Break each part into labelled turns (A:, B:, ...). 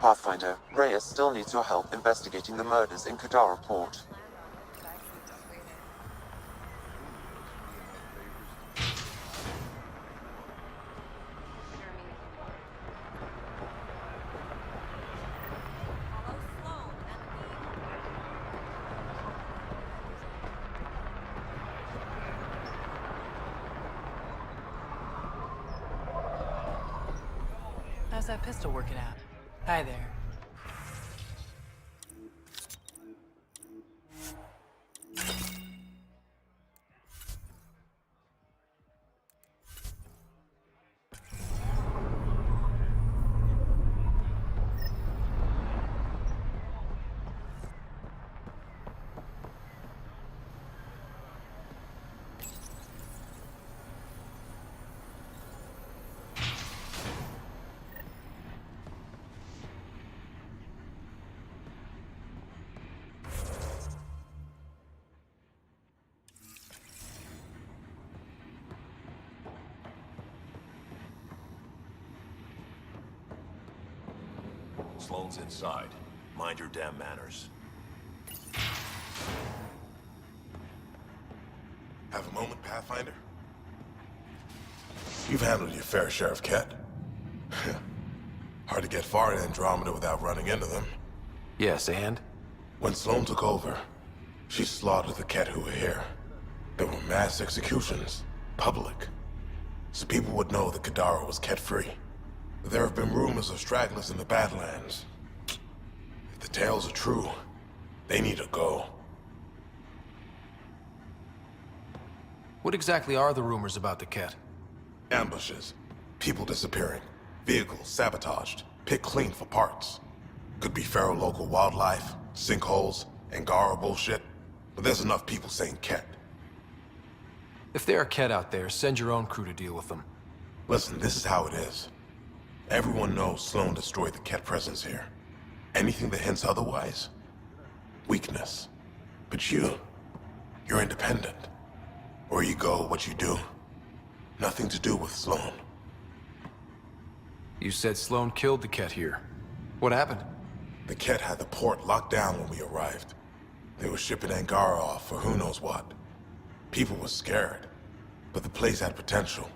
A: Pathfinder, Reyes still needs your help investigating the murders in Kadara port.
B: How's that pistol working out? Hi there.
C: Sloane's inside. Mind your damn manners.
D: Have a moment, Pathfinder? You've handled your fair share of Ket. Hard to get far in Andromeda without running into them.
E: Yes, and?
D: When Sloane took over, she slaughtered the Ket who were here. There were mass executions, public. So people would know that Kadara was Ket-free. There have been rumors of stragglers in the Badlands. If the tales are true, they need to go.
E: What exactly are the rumors about the Ket?
D: Ambushes, people disappearing, vehicles sabotaged, picked clean for parts. Could be feral local wildlife, sinkholes, Angara bullshit. But there's enough people saying Ket.
E: If there are Ket out there, send your own crew to deal with them.
D: Listen, this is how it is. Everyone knows Sloane destroyed the Ket presence here. Anything that hints otherwise, weakness. But you're independent. Where you go, what you do, nothing to do with Sloane.
E: You said Sloane killed the Ket here. What happened?
D: The Ket had the port locked down when we arrived. They were shipping Angara off for who knows what. People were scared, but the place had potential.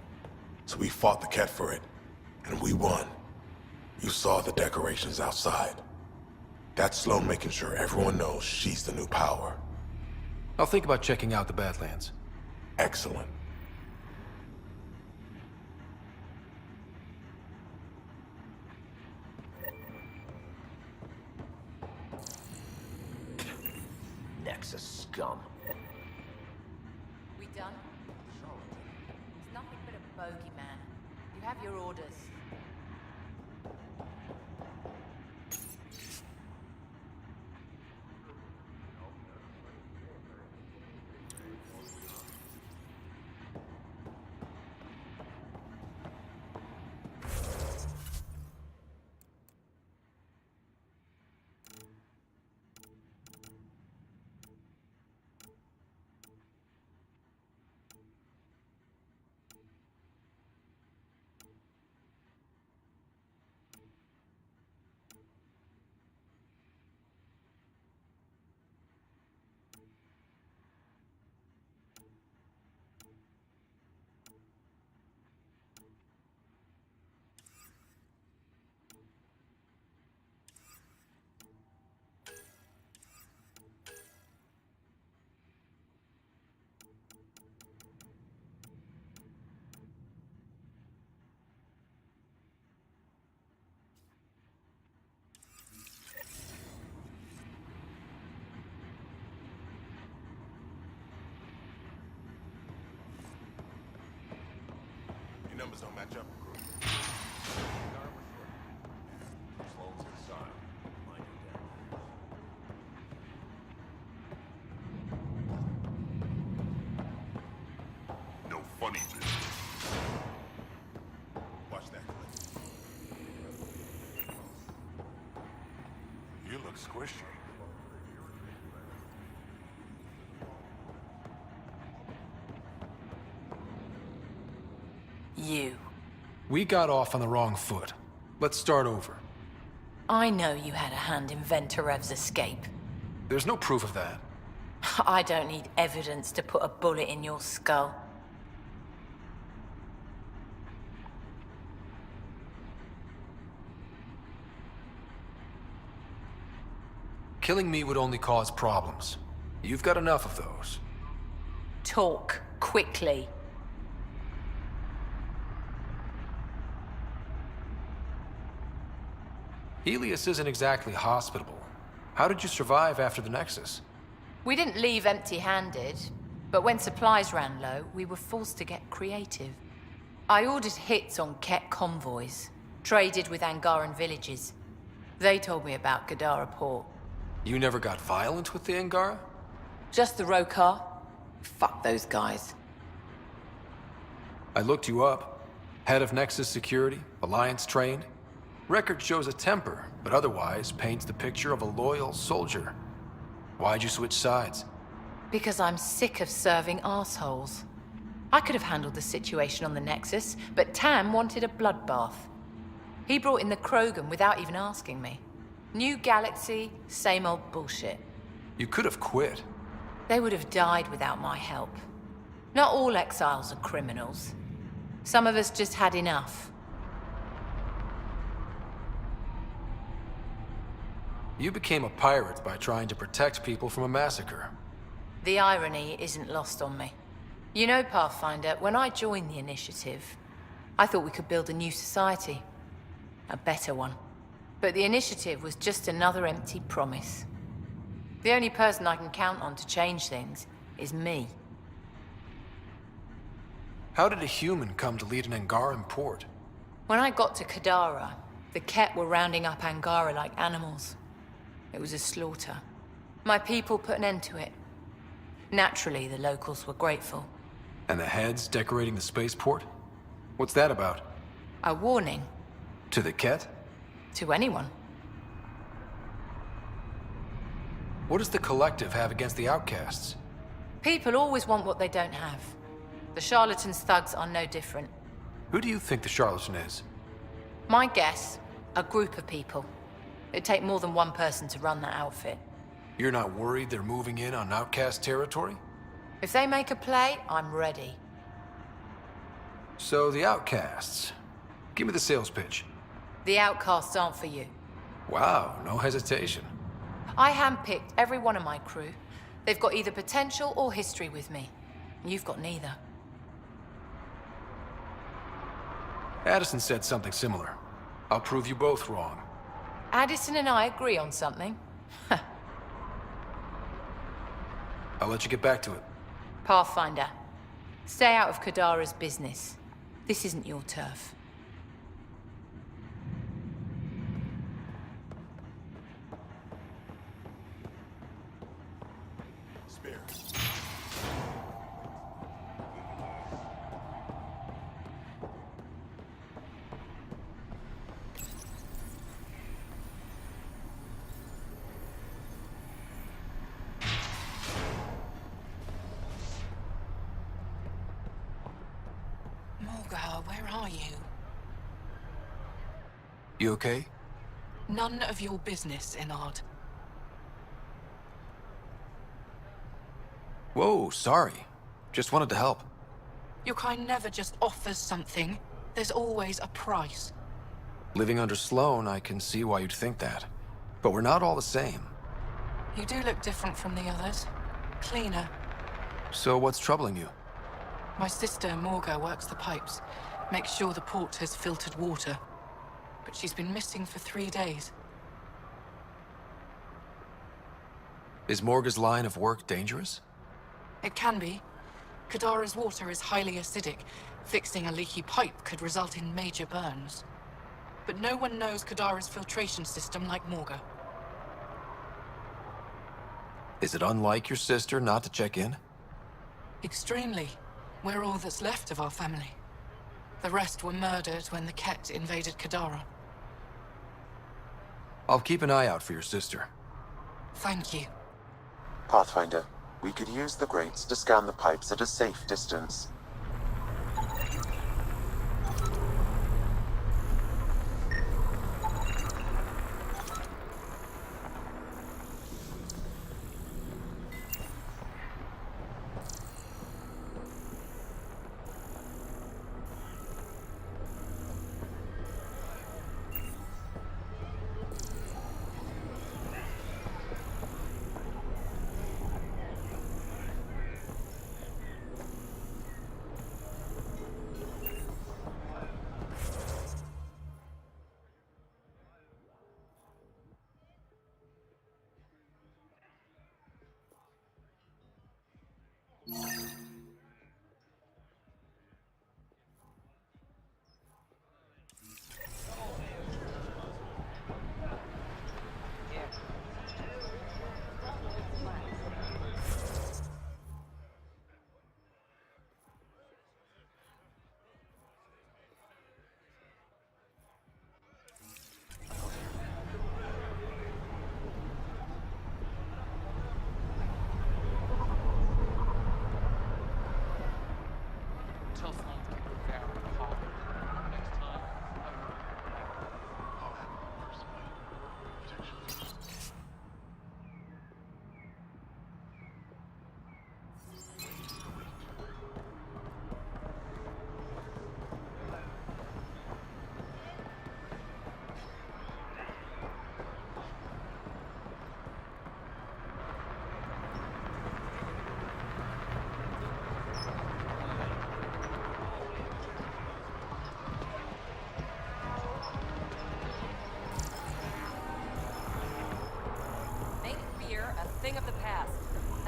D: So we fought the Ket for it, and we won. You saw the decorations outside. That's Sloane making sure everyone knows she's the new power.
E: I'll think about checking out the Badlands.
D: Excellent.
C: Nexus scum.
F: We done? It's nothing but a bogeyman. You have your orders.
D: Numbers don't match up.
C: Sloane's inside. Mind your damn manners.
D: No funny business. Watch that clip.
C: You look squishy.
B: You.
E: We got off on the wrong foot. Let's start over.
F: I know you had a hand in Venturev's escape.
E: There's no proof of that.
F: I don't need evidence to put a bullet in your skull.
E: Killing me would only cause problems. You've got enough of those.
F: Talk quickly.
E: Helios isn't exactly hospitable. How did you survive after the Nexus?
F: We didn't leave empty-handed, but when supplies ran low, we were forced to get creative. I ordered hits on Ket convoys, traded with Angaran villages. They told me about Kadara port.
E: You never got violent with the Angara?
F: Just the Rokar? Fuck those guys.
E: I looked you up. Head of Nexus Security, Alliance trained. Record shows a temper, but otherwise paints the picture of a loyal soldier. Why'd you switch sides?
F: Because I'm sick of serving assholes. I could have handled the situation on the Nexus, but Tam wanted a bloodbath. He brought in the Krogan without even asking me. New galaxy, same old bullshit.
E: You could have quit.
F: They would have died without my help. Not all exiles are criminals. Some of us just had enough.
E: You became a pirate by trying to protect people from a massacre.
F: The irony isn't lost on me. You know, Pathfinder, when I joined the Initiative, I thought we could build a new society. A better one. But the Initiative was just another empty promise. The only person I can count on to change things is me.
E: How did a human come to lead an Angaran port?
F: When I got to Kadara, the Ket were rounding up Angara like animals. It was a slaughter. My people put an end to it. Naturally, the locals were grateful.
E: And the heads decorating the spaceport? What's that about?
F: A warning
E: To the Ket?
F: to anyone.
E: What does the Collective have against the outcasts?
F: People always want what they don't have. The charlatans' thugs are no different.
E: Who do you think the charlatan is?
F: My guess, a group of people. It'd take more than one person to run that outfit.
E: You're not worried they're moving in on outcast territory?
F: If they make a play, I'm ready.
E: So the outcasts. Give me the sales pitch.
F: The outcasts aren't for you.
E: Wow, no hesitation.
F: I handpicked every one of my crew. They've got either potential or history with me. You've got neither.
E: Addison said something similar. I'll prove you both wrong.
F: Addison and I agree on something.
E: I'll let you get back to it.
F: Pathfinder, stay out of Kadara's business. This isn't your turf.
D: Spear.
B: Morgar, where are you?
E: You okay?
B: None of your business, Enard.
E: Whoa, sorry. Just wanted to help.
B: Your kind never just offers something. There's always a price.
E: Living under Sloane, I can see why you'd think that. But we're not all the same.
B: You do look different from the others. Cleaner.
E: So what's troubling you?
B: My sister, Morga, works the pipes. Makes sure the port has filtered water. But she's been missing for 3 days.
E: Is Morga's line of work dangerous?
B: It can be. Kadara's water is highly acidic. Fixing a leaky pipe could result in major burns. But no one knows Kadara's filtration system like Morga.
E: Is it unlike your sister not to check in?
B: Extremely. We're all that's left of our family. The rest were murdered when the Ket invaded Kadara.
E: I'll keep an eye out for your sister.
B: Thank you.
A: Pathfinder, we could use the grates to scan the pipes at a safe distance.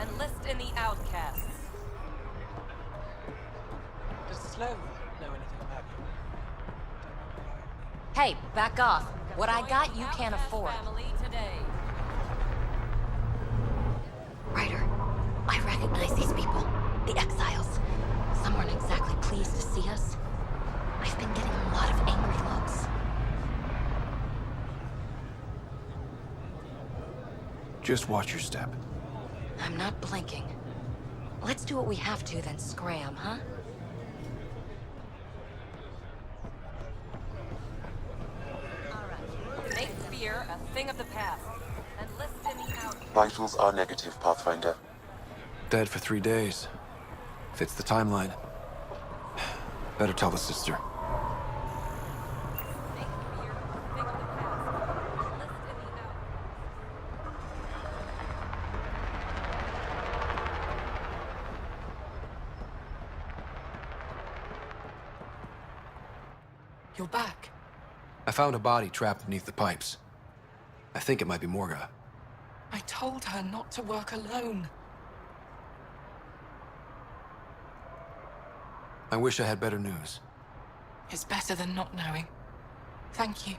G: Enlist in the outcasts.
H: Does the slow know anything about you?
F: Hey, back off. What I got, you can't afford.
G: Family today.
I: Ryder, I recognize these people. The exiles. Some weren't exactly pleased to see us. I've been getting a lot of angry looks.
E: Just watch your step.
I: I'm not blinking. Let's do what we have to, then scram, huh?
G: Make fear a thing of the past. Enlist in the outcasts.
A: Vitals are negative, Pathfinder.
E: Dead for 3 days. Fits the timeline. Better tell the sister.
G: Make fear a thing of the past. Enlist in the outcasts.
B: You're back.
E: I found a body trapped beneath the pipes. I think it might be Morga.
B: I told her not to work alone.
E: I wish I had better news.
B: It's better than not knowing. Thank you.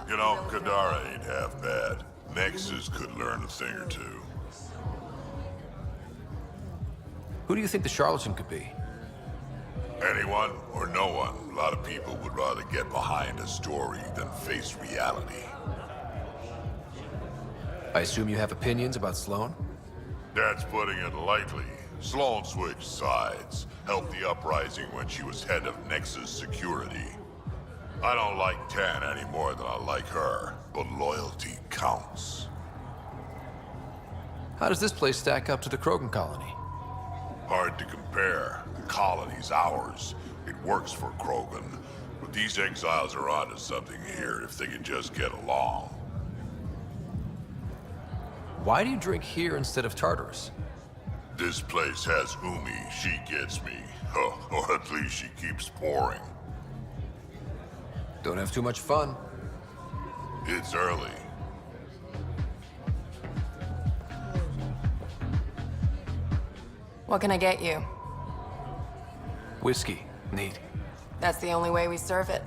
C: You know, Kadara ain't half bad. Nexus could learn a thing or two.
E: Who do you think the charlatan could be?
C: Anyone or no one. A lot of people would rather get behind a story than face reality.
E: I assume you have opinions about Sloan?
C: That's putting it lightly. Sloan switched sides, helped the uprising when she was head of Nexus security. I don't like Tan any more than I like her, but loyalty counts.
E: How does this place stack up to the Krogan colony?
C: Hard to compare. The colony's ours. It works for Krogan. But these exiles are onto something here if they can just get along.
E: Why do you drink here instead of Tartarus?
C: This place has Umi. She gets me. Or at least she keeps pouring.
E: Don't have too much fun.
C: It's early.
J: What can I get you?
E: Whiskey. Neat.
J: That's the only way we serve it.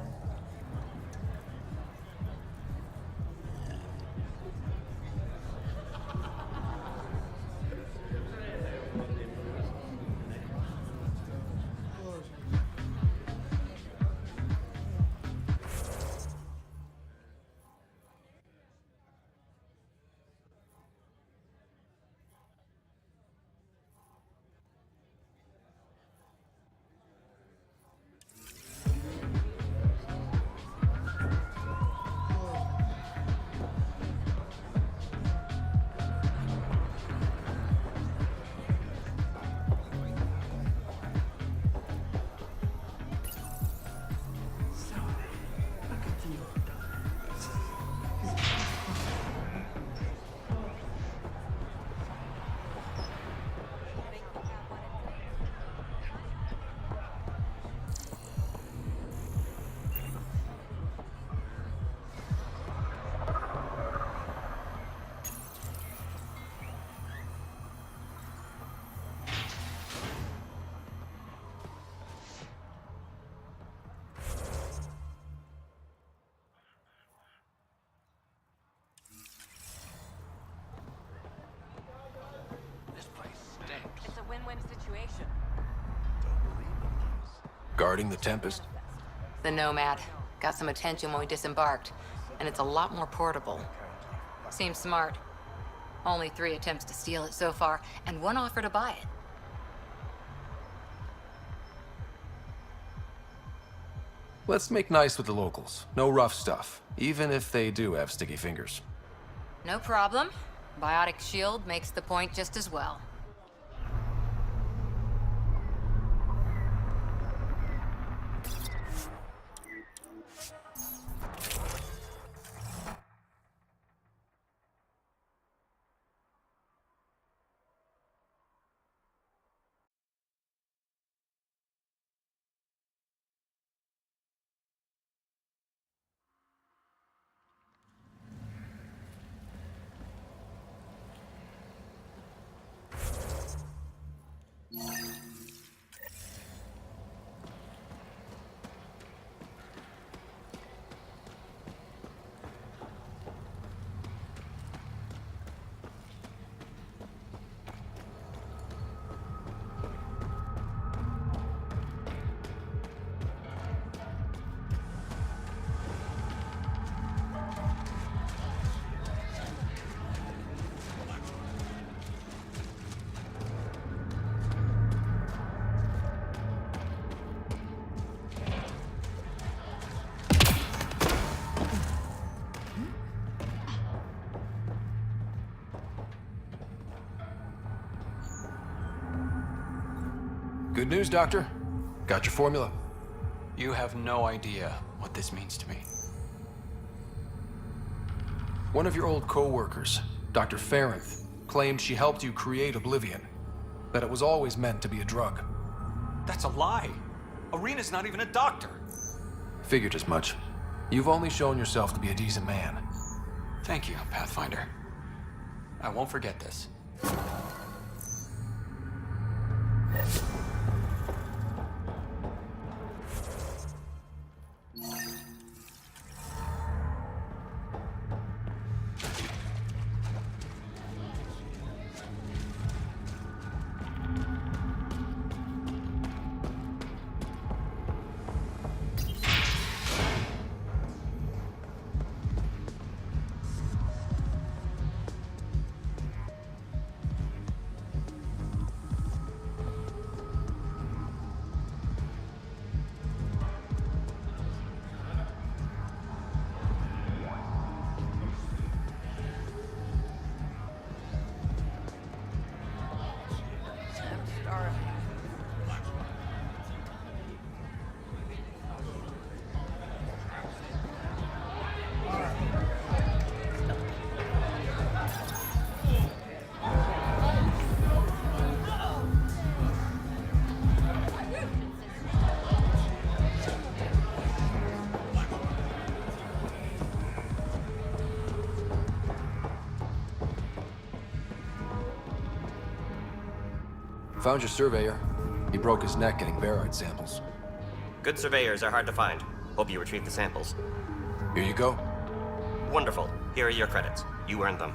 G: It's a win-win situation.
E: Guarding the Tempest?
I: The Nomad. Got some attention when we disembarked, and it's a lot more portable. Seems smart. Only 3 attempts to steal it so far, and 1 offer to buy it.
E: Let's make nice with the locals. No rough stuff, even if they do have sticky fingers.
G: No problem. Biotic shield makes the point just as well.
E: Good news, Doctor. Got your formula?
H: You have no idea what this means to me.
E: One of your old co-workers, Dr. Farrenth, claimed she helped you create Oblivion. That it was always meant to be a drug.
H: That's a lie. Arena's not even a doctor.
E: Figured as much. You've only shown yourself to be a decent man.
H: Thank you, Pathfinder. I won't forget this.
E: Found your surveyor. He broke his neck getting barite samples.
K: Good surveyors are hard to find. Hope you retrieve the samples.
E: Here you go.
K: Wonderful. Here are your credits. You earned them.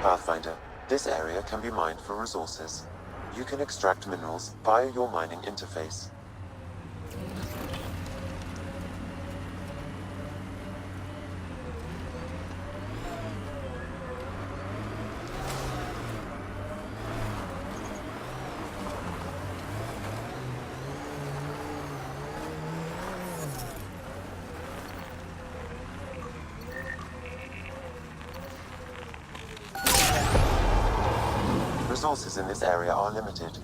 A: Pathfinder, this area can be mined for resources. You can extract minerals via your mining interface. Resources in this area are limited.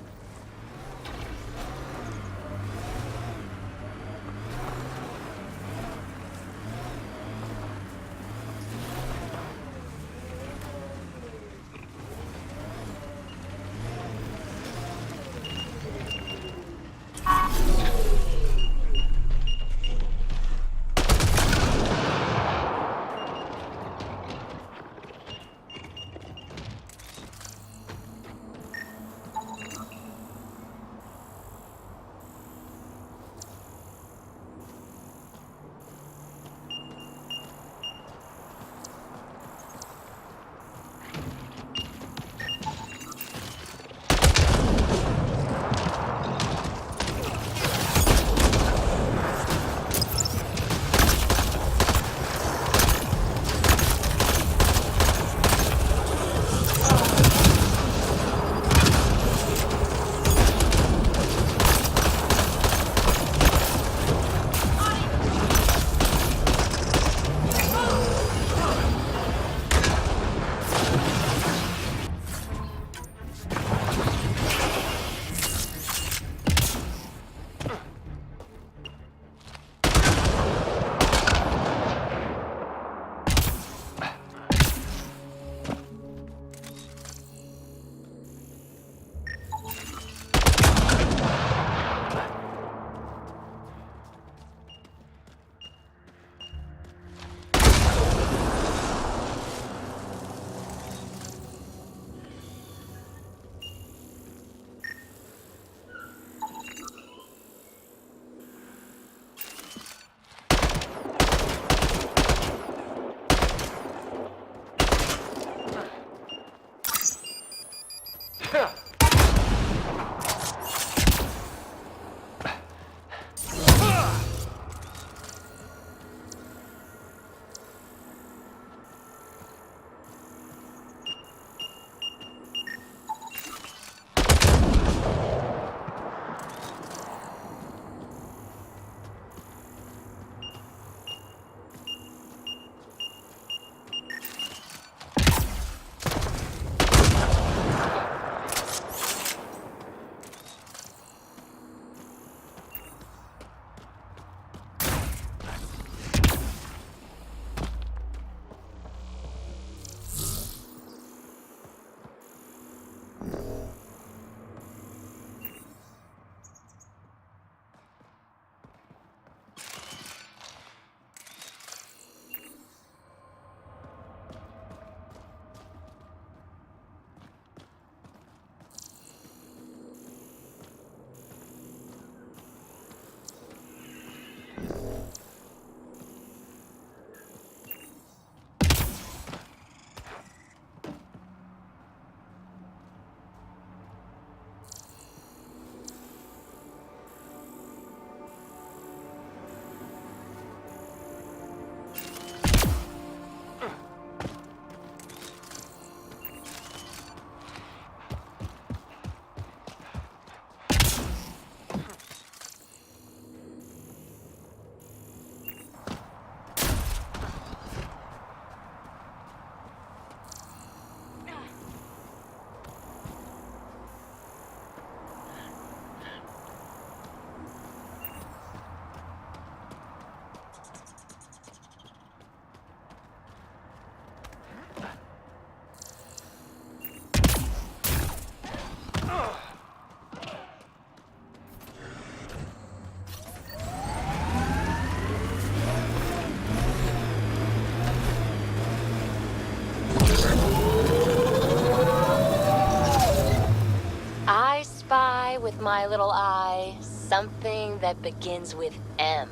I: With my little eye, something that begins with M.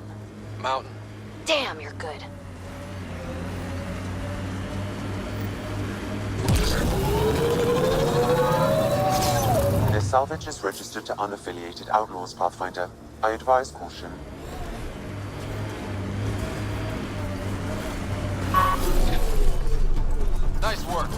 H: Mountain.
I: Damn, you're good.
A: salvage is registered to unaffiliated outlaws, Pathfinder. I advise caution.
E: Nice work.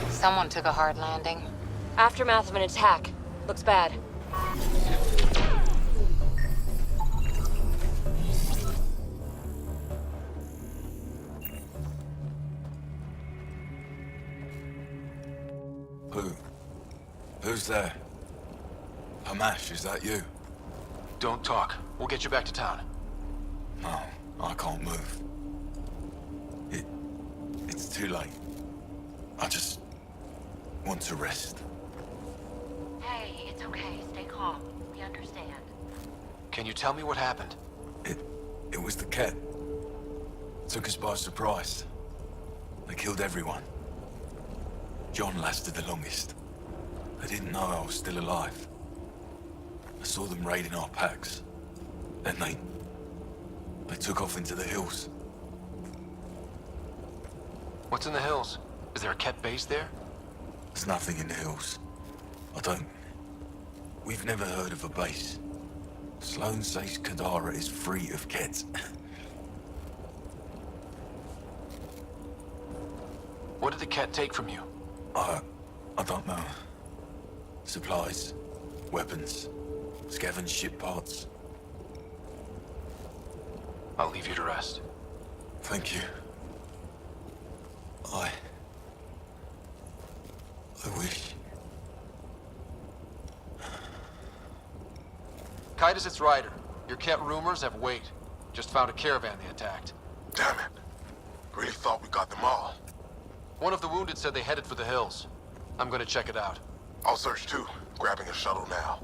G: Someone took a hard landing.
I: Aftermath of an attack. Looks bad.
D: Who's there? Hamash, is that you?
E: Don't talk. We'll get you back to town.
D: No, I can't move. It's too late. I just want to rest.
I: Hey, it's okay. Stay calm. We understand.
E: Can you tell me what happened?
D: It was the Ket. Took us by surprise. They killed everyone. John lasted the longest. They didn't know I was still alive. I saw them raiding our packs. Then they took off into the hills.
E: What's in the hills? Is there a Ket base there?
D: There's nothing in the hills. We've never heard of a base. Sloan says Kadara is free of Kets.
E: What did the Ket take from you?
D: I don't know. Supplies, weapons, scavenged ship parts.
E: I'll leave you to rest.
D: Thank you. I wish.
E: Kite is its rider. Your Ket rumors have weight. Just found a caravan they attacked.
D: Damn it. Really thought we got them all.
E: One of the wounded said they headed for the hills. I'm gonna check it out.
D: I'll search too. Grabbing a shuttle now.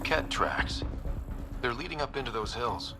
E: Ket tracks. They're leading up into those hills.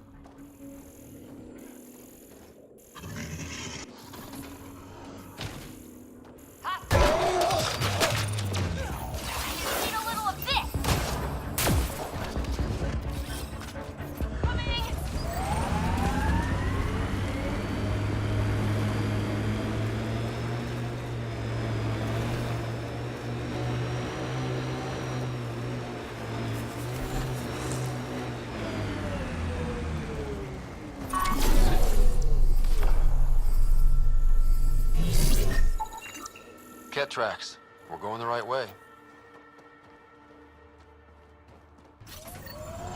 E: Ket tracks. We're going the right way.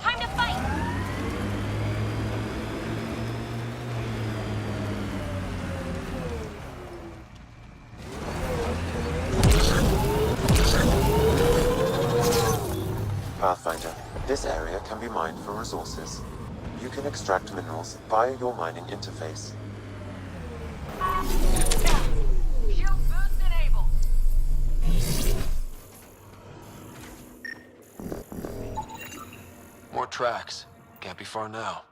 I: Time to fight!
A: Pathfinder, this area can be mined for resources. You can extract minerals via your mining interface.
I: Shield boost enabled!
E: More tracks. Can't be far now.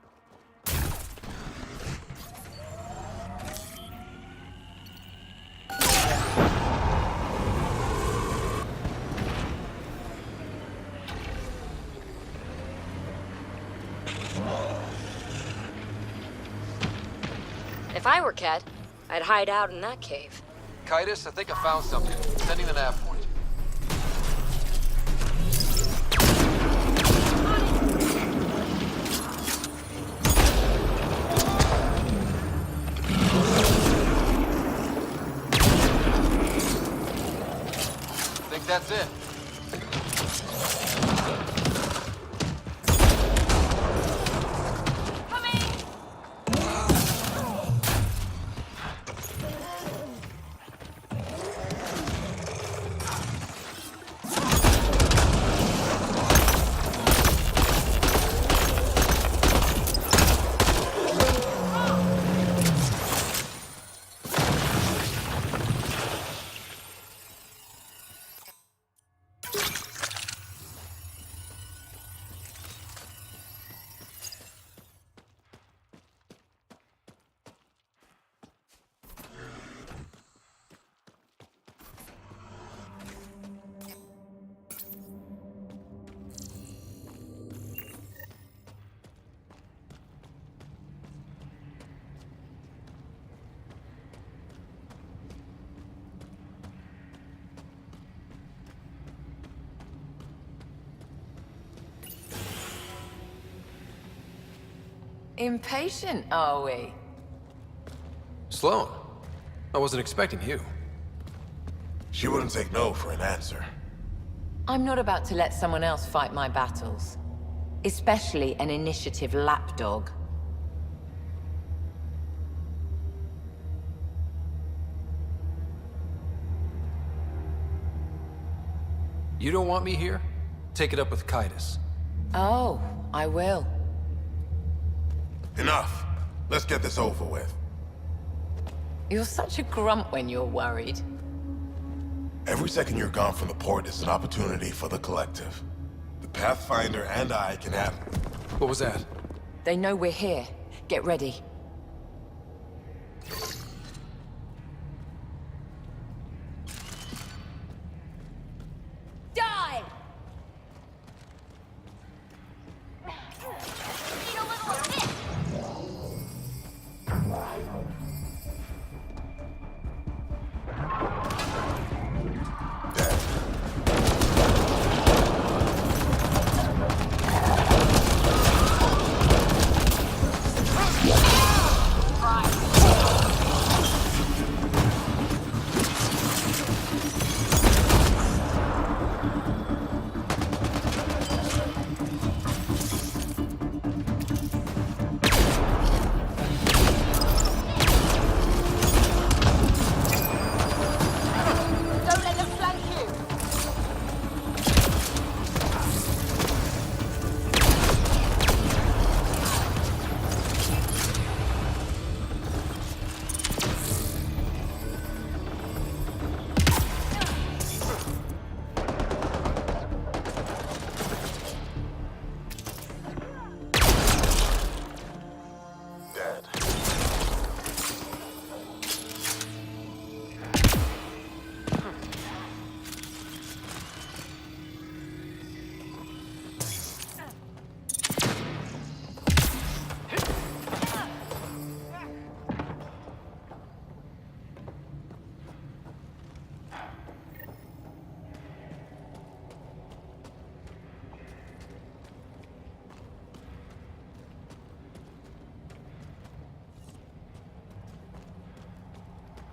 L: If I were Cat, I'd hide out in that cave.
E: Kitus, I think I found something. Sending the nav point. Think that's it.
F: Impatient, are we?
E: Sloan, I wasn't expecting you.
D: She wouldn't take no for an answer.
F: I'm not about to let someone else fight my battles. Especially an initiative lapdog.
E: You don't want me here? Take it up with Kitus.
F: Oh, I will.
D: Enough. Let's get this over with.
F: You're such a grump when you're worried.
D: Every second you're gone from the port is an opportunity for the collective. The Pathfinder and I can have...
E: What was that?
F: They know we're here. Get ready.
I: Die! Need a little of this! Don't let them flank you!
D: Dead.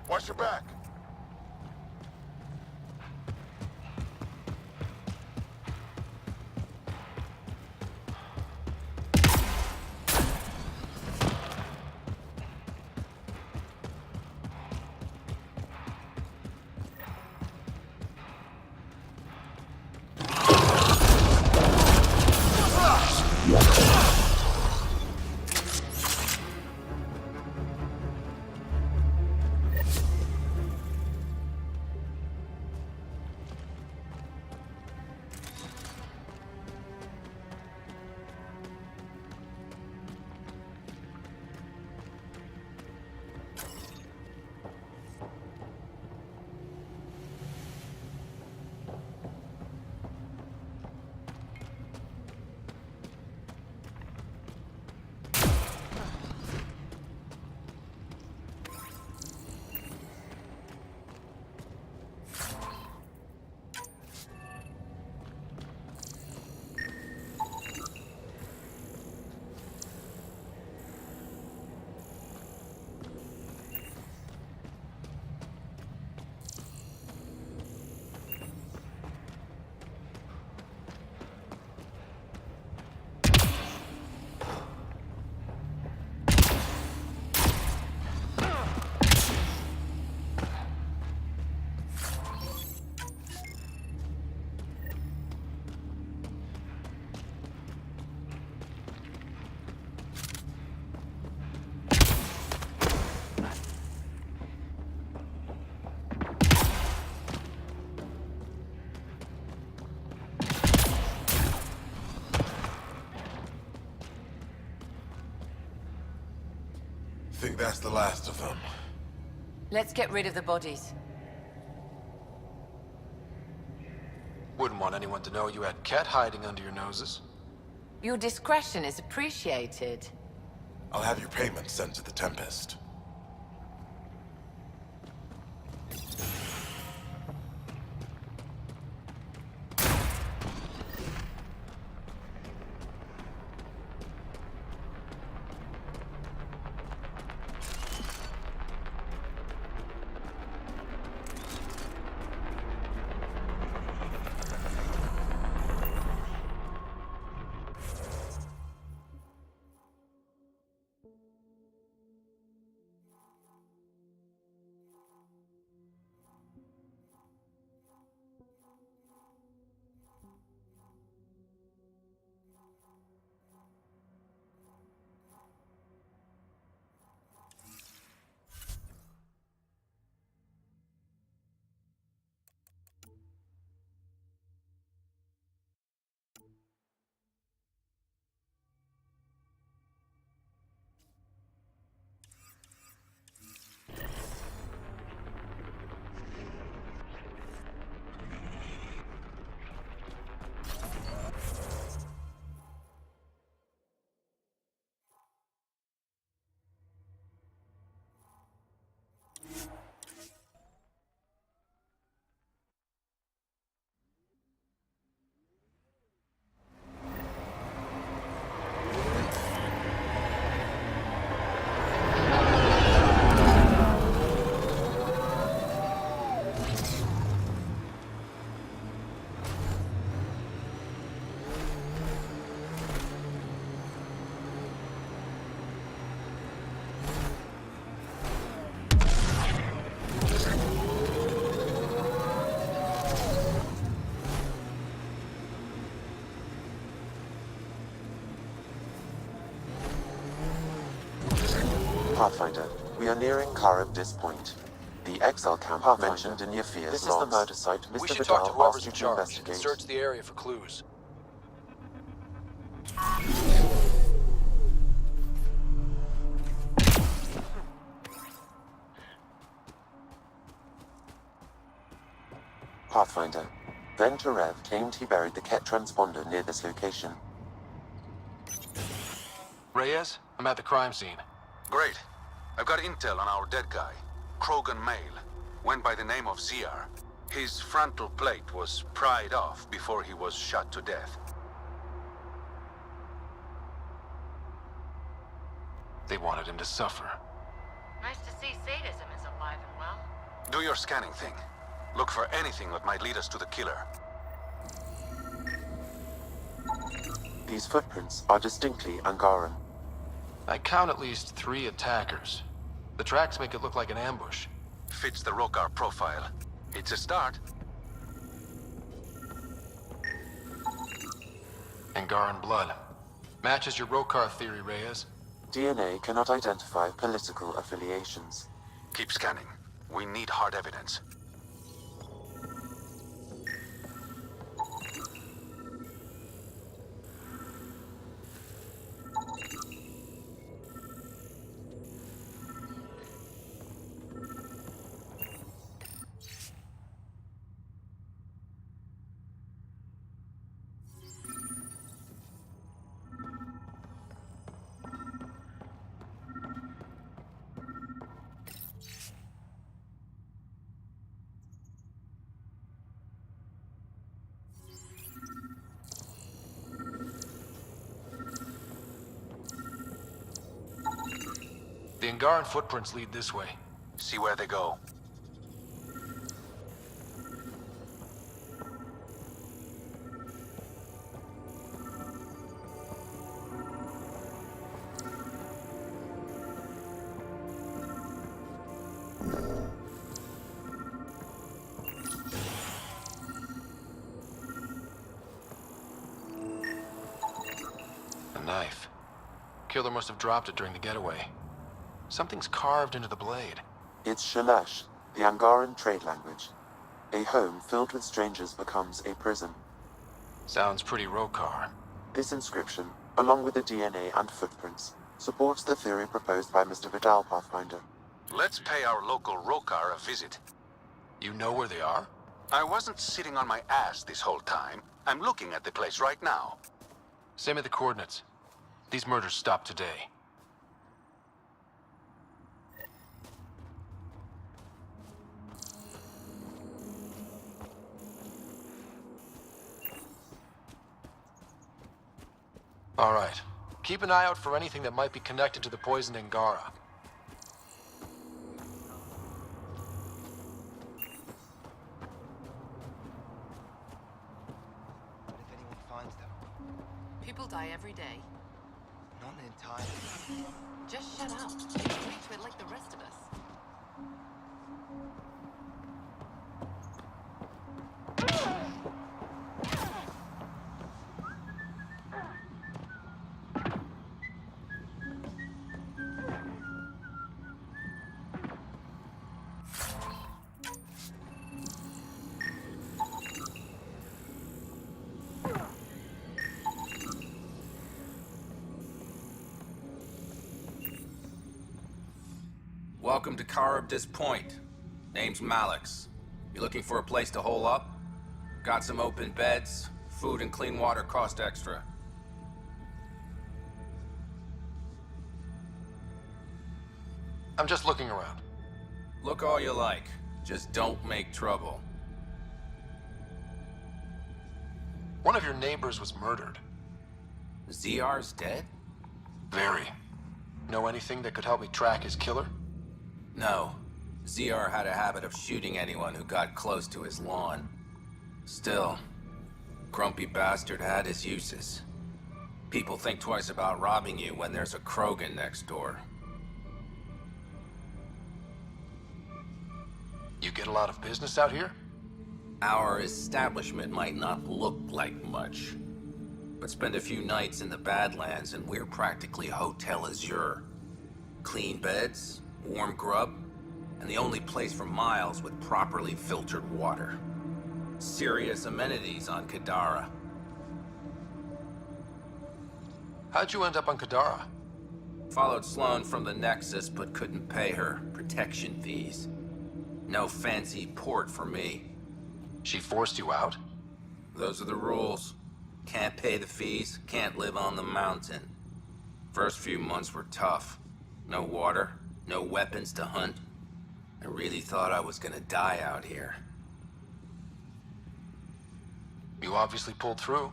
D: Watch your back. last of them.
F: Let's get rid of the bodies.
E: Wouldn't want anyone to know you had Ket hiding under your noses.
F: Your discretion is appreciated.
D: I'll have your payment sent to the Tempest.
A: Pathfinder, we are nearing Karabdis Point. The exile camp mentioned in Yafir's This is the murder site
E: We
A: Mr.
E: should talk to
A: Vidal
E: whoever's
A: asked you
E: in
A: to
E: charge and
A: investigate.
E: search the area for clues.
A: Pathfinder. Venturev claimed he buried the Ket transponder near this location.
E: Reyes, I'm at the crime scene.
M: Great. I've got intel on our dead guy. Krogan male. Went by the name of Ziar. His frontal plate was pried off before he was shot to death.
E: They wanted him to suffer.
F: Nice to see sadism is alive and well.
M: Do your scanning thing. Look for anything that might lead us to the killer.
A: These footprints are distinctly Angaran.
E: I count at least 3 attackers. The tracks make it look like an ambush.
M: Fits the Rokar profile. It's a start.
E: Angaran blood. Matches your Rokar theory, Reyes.
A: DNA cannot identify political affiliations.
M: Keep scanning. We need hard evidence.
E: The Angaran footprints lead this way.
M: See where they go.
E: A knife. Killer must have dropped it during the getaway. Something's carved into the blade.
A: It's Shalash, the Angaran trade language. A home filled with strangers becomes a prison.
E: Sounds pretty Rokar.
A: This inscription, along with the DNA and footprints, supports the theory proposed by Mr. Vidal, Pathfinder.
M: Let's pay our local Rokar a visit.
E: You know where they are?
M: I wasn't sitting on my ass this whole time. I'm looking at the place right now.
E: Send me the coordinates. These murders stopped today. All right. Keep an eye out for anything that might be connected to the poisoned Angara.
N: What if anyone finds them?
B: People die every day.
N: Not an entire...
B: Just shut up. They agree to it like the rest of us.
O: Welcome to Karabdis Point. Name's Malix. You looking for a place to hole up? Got some open beds. Food and clean water cost extra.
E: I'm just looking around.
O: Look all you like. Just don't make trouble.
E: One of your neighbors was murdered.
O: ZR's dead?
E: Very. Know anything that could help me track his killer?
O: No. ZR had a habit of shooting anyone who got close to his lawn. Still, grumpy bastard had his uses. People think twice about robbing you when there's a Krogan next door.
E: You get a lot of business out here?
O: Our establishment might not look like much, but spend a few nights in the Badlands and we're practically Hotel Azure. Clean beds, warm grub, and the only place for miles with properly filtered water. Serious amenities on Kadara.
E: How'd you end up on Kadara?
O: Followed Sloan from the Nexus, but couldn't pay her protection fees. No fancy port for me.
E: She forced you out?
O: Those are the rules. Can't pay the fees, can't live on the mountain. First few months were tough. No water, no weapons to hunt. I really thought I was gonna die out here.
E: You obviously pulled through.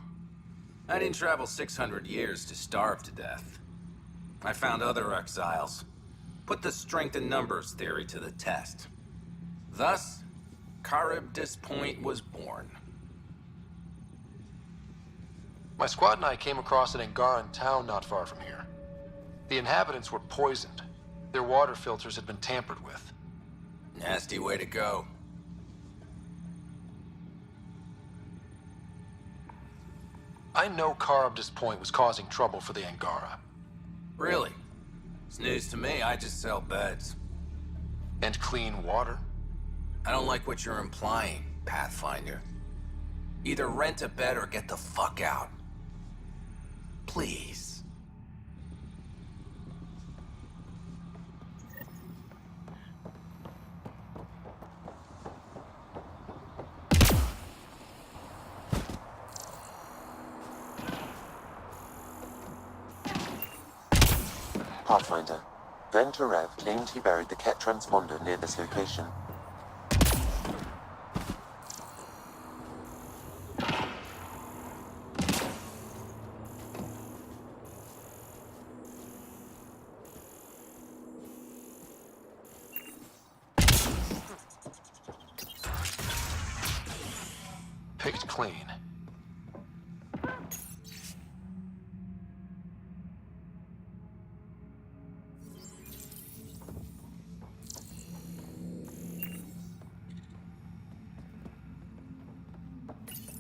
O: I didn't travel 600 years to starve to death. I found other exiles. Put the strength in numbers theory to the test. Thus, Karabdis Point was born.
E: My squad and I came across an Angaran town not far from here. The inhabitants were poisoned. Their water filters had been tampered with.
O: Nasty way to go.
E: I know Karabdis Point was causing trouble for the Angara.
O: Really? It's news to me, I just sell beds.
E: And clean water?
O: I don't like what you're implying, Pathfinder. Either rent a bed or get the fuck out. Please.
A: Pathfinder. Ben Terev claimed he buried the Ket transponder near this location.
E: Picked clean.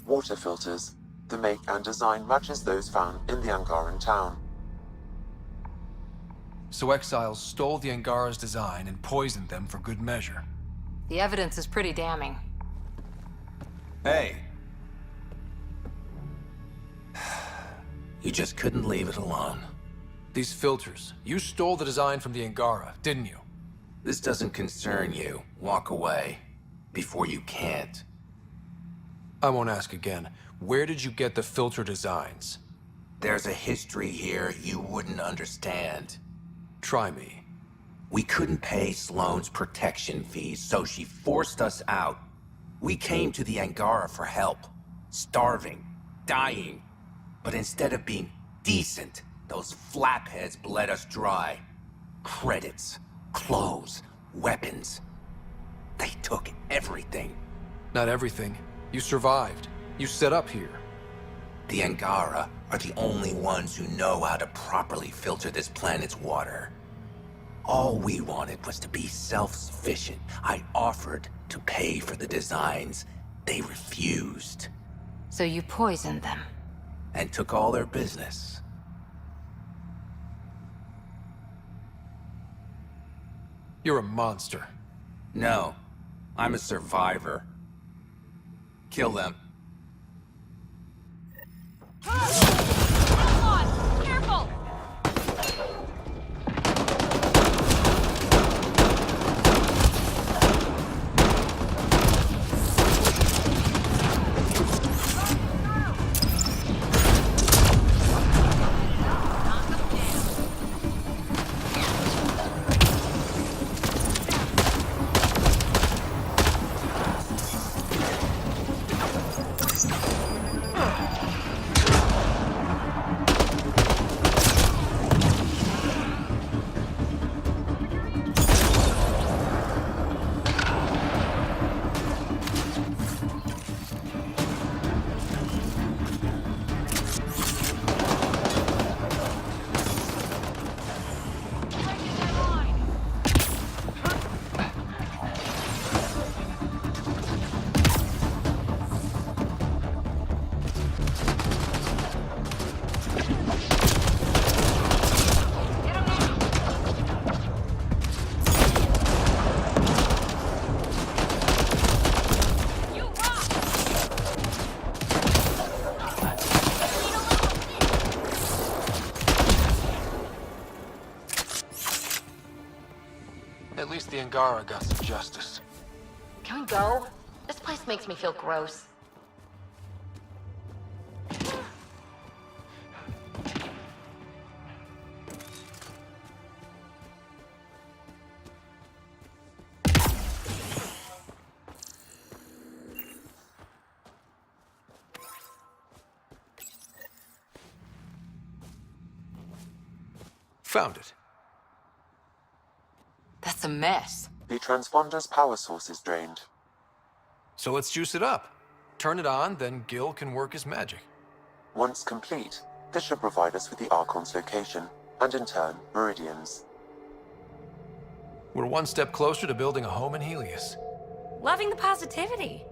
A: Water filters. The make and design matches those found in the Angaran town.
E: So exiles stole the Angara's design and poisoned them for good measure.
G: The evidence is pretty damning.
O: Hey. You just couldn't leave it alone.
E: These filters. You stole the design from the Angara, didn't you?
O: This doesn't concern you. Walk away. Before you can't.
E: I won't ask again. Where did you get the filter designs?
O: There's a history here you wouldn't understand.
E: Try me.
O: We couldn't pay Sloane's protection fees, so she forced us out. We came to the Angara for help. Starving. Dying. But instead of being decent, those flapheads bled us dry. Credits. Clothes. Weapons. They took everything.
E: Not everything. You survived. You set up here.
O: The Angara are the only ones who know how to properly filter this planet's water. All we wanted was to be self-sufficient. I offered to pay for the designs. They refused.
G: So you poisoned them?
O: And took all their business.
E: You're a monster.
O: No. I'm a survivor. Kill them.
G: Hold on! Careful!
E: At least the Angara got some justice.
I: Can we go? This place makes me feel gross.
E: Found it.
B: That's a mess.
A: The transponder's power source is drained.
E: So let's juice it up. Turn it on, then Gil can work his magic.
A: Once complete, this should provide us with the Archon's location, and in turn, Meridian's.
E: We're one step closer to building a home in Helios.
G: Loving the positivity.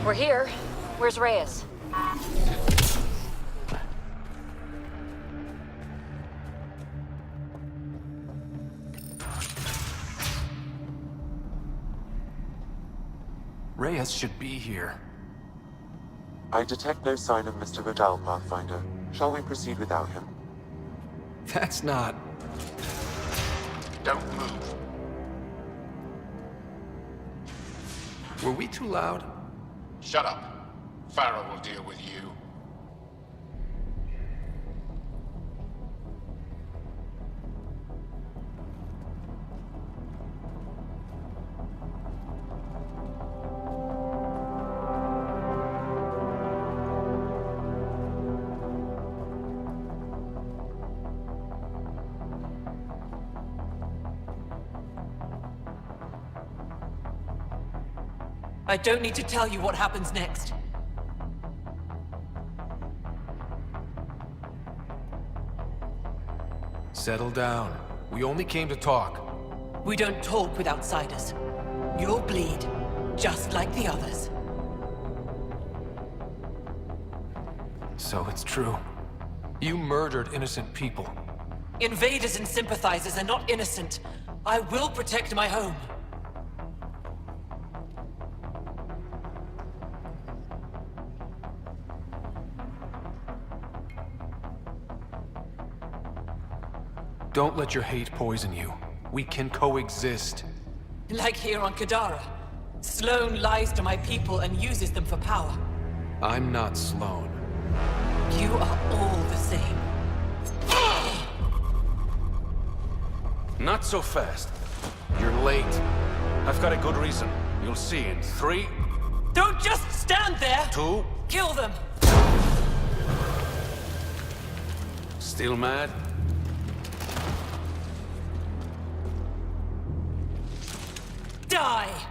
L: We're here. Where's Reyes?
E: Reyes should be here.
A: I detect no sign of Mr. Vidal, Pathfinder. Shall we proceed without him?
E: That's not...
H: Don't move.
E: Were we too loud?
H: Shut up. Farrell will deal with you.
B: I don't need to tell you what happens next.
E: Settle down. We only came to talk.
B: We don't talk with outsiders. You'll bleed, just like the others.
E: So it's true. You murdered innocent people.
B: Invaders and sympathizers are not innocent. I will protect my home.
E: Don't let your hate poison you. We can coexist.
B: Like here on Kadara. Sloane lies to my people and uses them for power.
E: I'm not Sloane.
B: You are all the same.
P: Not so fast.
E: You're late.
P: I've got a good reason. You'll see in 3...
B: Don't just stand there!
P: 2...
B: Kill them!
P: Still mad?
B: Die!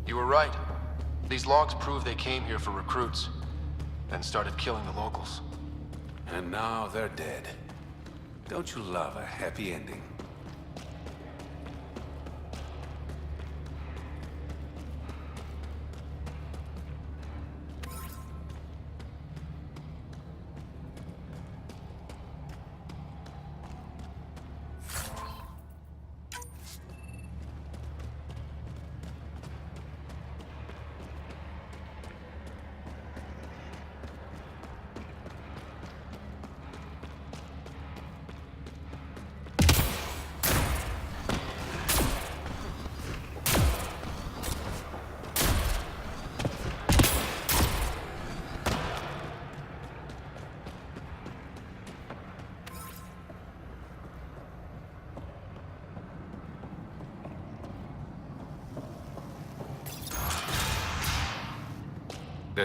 E: You were right. These logs prove they came here for recruits, then started killing the locals.
P: And now they're dead. Don't you love a happy ending?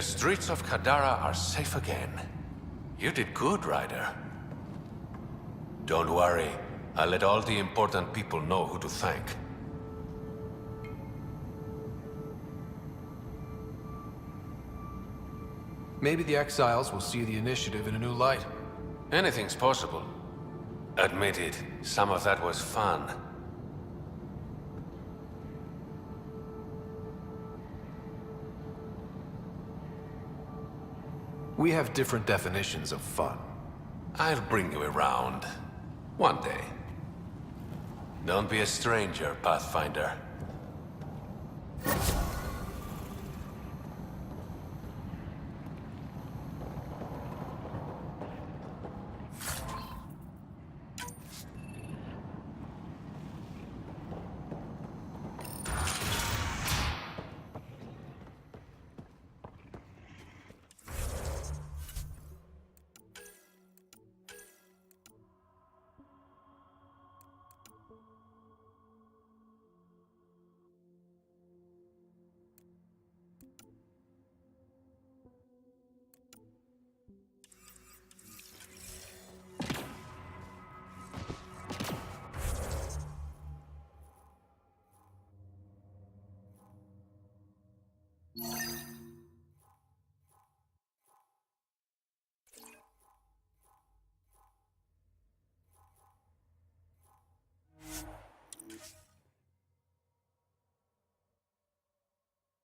P: The streets of Kadara are safe again. You did good, Ryder. Don't worry. I'll let all the important people know who to thank.
E: Maybe the exiles will see the initiative in a new light.
P: Anything's possible. Admit it, some of that was fun.
E: We have different definitions of fun.
P: I'll bring you around. One day. Don't be a stranger, Pathfinder.